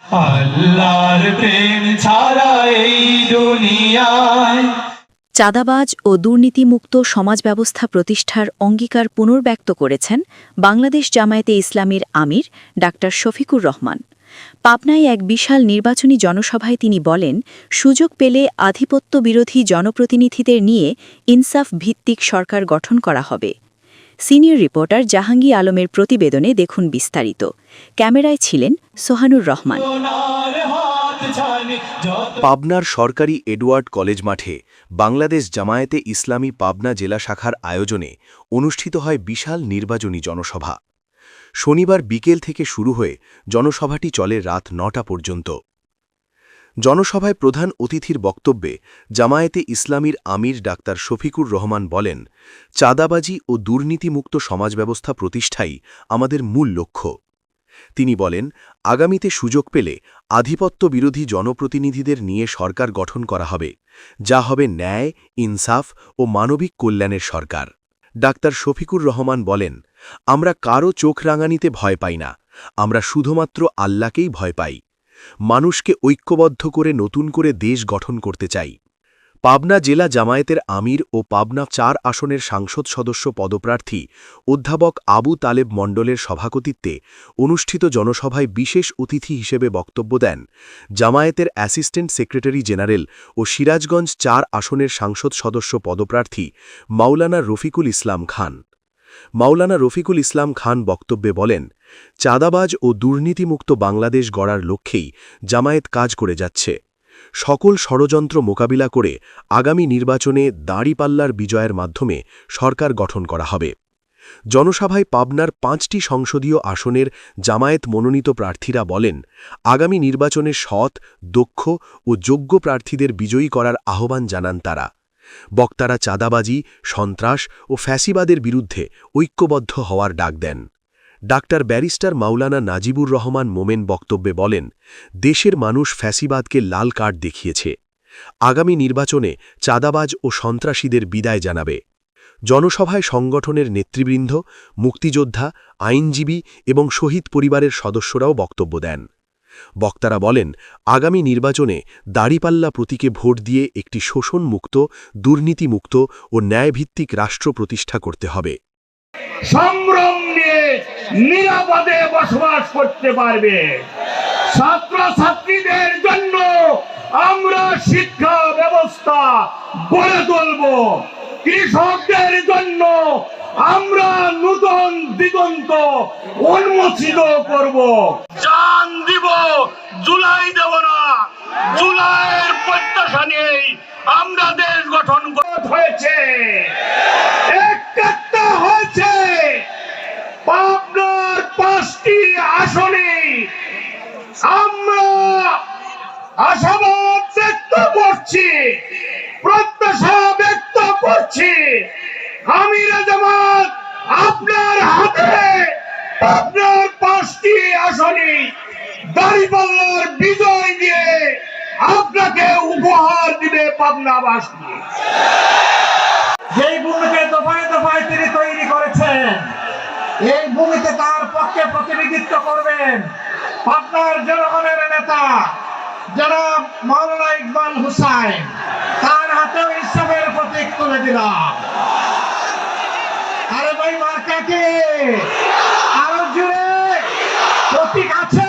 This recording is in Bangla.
আল্লাহর প্রেম ছাড়া এই দুনিয়ায় চাঁদাবাজ ও দুর্নীতিমুক্ত সমাজ ব্যবস্থা প্রতিষ্ঠার অঙ্গীকার পুনর্ব্যক্ত করেছেন বাংলাদেশ জামায়াতে ইসলামীর আমির ডাক্তার শফিকুর রহমান। পাবনায় এক বিশাল নির্বাচনী জনসভায় তিনি বলেন, সুযোগ পেলে আধিপত্য বিরোধী জনপ্রতিনিধিদের নিয়ে ইনসাফ ভিত্তিক সরকার গঠন করা হবে। সিনিয়র রিপোর্টার জাহাঙ্গীর আলমের প্রতিবেদনে দেখুন বিস্তারিত। ক্যামেরায় ছিলেন সোহানুর রহমান। পাবনার সরকারি এডওয়ার্ড কলেজ মাঠে বাংলাদেশ জামায়াতে ইসলামী পাবনা জেলা শাখার আয়োজনে অনুষ্ঠিত হয় বিশাল নির্বাচনী জনসভা। শনিবার বিকেল থেকে শুরু হয়ে জনসভাটি চলে রাত ৯টা পর্যন্ত। জনসভায় প্রধান অতিথির বক্তব্যে জামায়াতে ইসলামীর আমির ডাক্তার শফিকুর রহমান বলেন, চাঁদাবাজি ও দুর্নীতিমুক্ত সমাজব্যবস্থা প্রতিষ্ঠাই আমাদের মূল লক্ষ্য। তিনি বলেন, আগামীতে সুযোগ পেলে আধিপত্য বিরোধী জনপ্রতিনিধিদের নিয়ে সরকার গঠন করা হবে, যা হবে ন্যায়, ইনসাফ ও মানবিক কল্যাণের সরকার। ডাক্তার শফিকুর রহমান বলেন, আমরা কারও চোখ রাঙানিতে ভয় পাই না, আমরা শুধুমাত্র আল্লাহকেই ভয় পাই। মানুষকে ঐক্যবদ্ধ করে নতুন করে দেশ গঠন করতে চাই। পাবনা জেলা জামায়াতের আমির ও পাবনা ৪ আসনের সাংসদ সদস্য পদপ্রার্থী অধ্যাপক আবু তালেব মণ্ডলের সভাপতিত্বে অনুষ্ঠিত জনসভায় বিশেষ অতিথি হিসেবে বক্তব্য দেন জামায়াতের অ্যাসিস্ট্যান্ট সেক্রেটারি জেনারেল ও সিরাজগঞ্জ ৪ আসনের সাংসদ সদস্য পদপ্রার্থী মাওলানা রফিকুল ইসলাম খান। মাওলানা রফিকুল ইসলাম খান বক্তব্যে বলেন, চাঁদাবাজ ও দুর্নীতিমুক্ত বাংলাদেশ গড়ার লক্ষ্যেই জামায়াত কাজ করে যাচ্ছে। সকল ষড়যন্ত্র মোকাবিলা করে আগামী নির্বাচনে দাঁড়িপাল্লার বিজয়ের মাধ্যমে সরকার গঠন করা হবে। জনসভায় পাবনার ৫টি সংসদীয় আসনের জামায়াত মনোনীত প্রার্থীরা বলেন, আগামী নির্বাচনে সৎ, দক্ষ ও যোগ্য প্রার্থীদের বিজয়ী করার আহ্বান জানান তারা। বক্তারা চাঁদাবাজি, সন্ত্রাস ও ফ্যাসিবাদের বিরুদ্ধে ঐক্যবদ্ধ হওয়ার ডাক দেন। ডাক্তার ব্যারিস্টার মাওলানা নাজিবুর রহমান মোমেন বক্তব্যে বলেন, দেশের মানুষ ফ্যাসিবাদকে লাল কার্ড দেখিয়েছে। আগামী নির্বাচনে চাঁদাবাজ ও সন্ত্রাসীদের বিদায় জানাবে। জনসভায় সংগঠনের নেতৃবৃন্দ, মুক্তিযোদ্ধা, আইনজীবী এবং শহীদ পরিবারের সদস্যরাও বক্তব্য দেন। বক্তারা বলেন, আগামী নির্বাচনে দাঁড়িপাল্লা প্রতীকে ভোট দিয়ে একটি শোষণমুক্ত, দুর্নীতিমুক্ত ও ন্যায়ভিত্তিক রাষ্ট্র প্রতিষ্ঠা করতে হবে। সম্ভ্রম নিয়ে নিরাপদে বসবাস করতে পারবে। ছাত্রছাত্রীদের জন্য আমরা শিক্ষা ব্যবস্থা গড়ে তুলব। কৃষকদের জন্য আমরা নতুন দিগন্ত উন্মোচিত করব। জান দিব, জুলাই দেব না। জুলাইয়ের প্রত্যাশা নিয়েই আমরা দেশ গঠন হয়েছে, একটা হয়েছে। পাবনার ৫টি আসনে আমরা আশাবাদ ব্যক্ত করছি, প্রত্যাশা ব্যক্ত করছি। আমিরে জামাত আপনার হাতে পাবনার ৫টি আসনে দাঁড়িপাল্লার বিজয় দিয়ে আপনাকে উপহার দিবে পাবনাবাসী। যেই ভূমিকে দফায় দফায় তিনি তৈরি করেছেন, এই ভূমিতে তার পক্ষে প্রতিনিধিত্ব করবেন পাবনার জনগণের নেতা জনাব মাওলানা ইকবাল হুসাইন। তার হাতেও ইসলামের প্রতীক তুলে দিলাম। আরে ভাই, মার্কা কে? আরো জোরে প্রতীক আছে।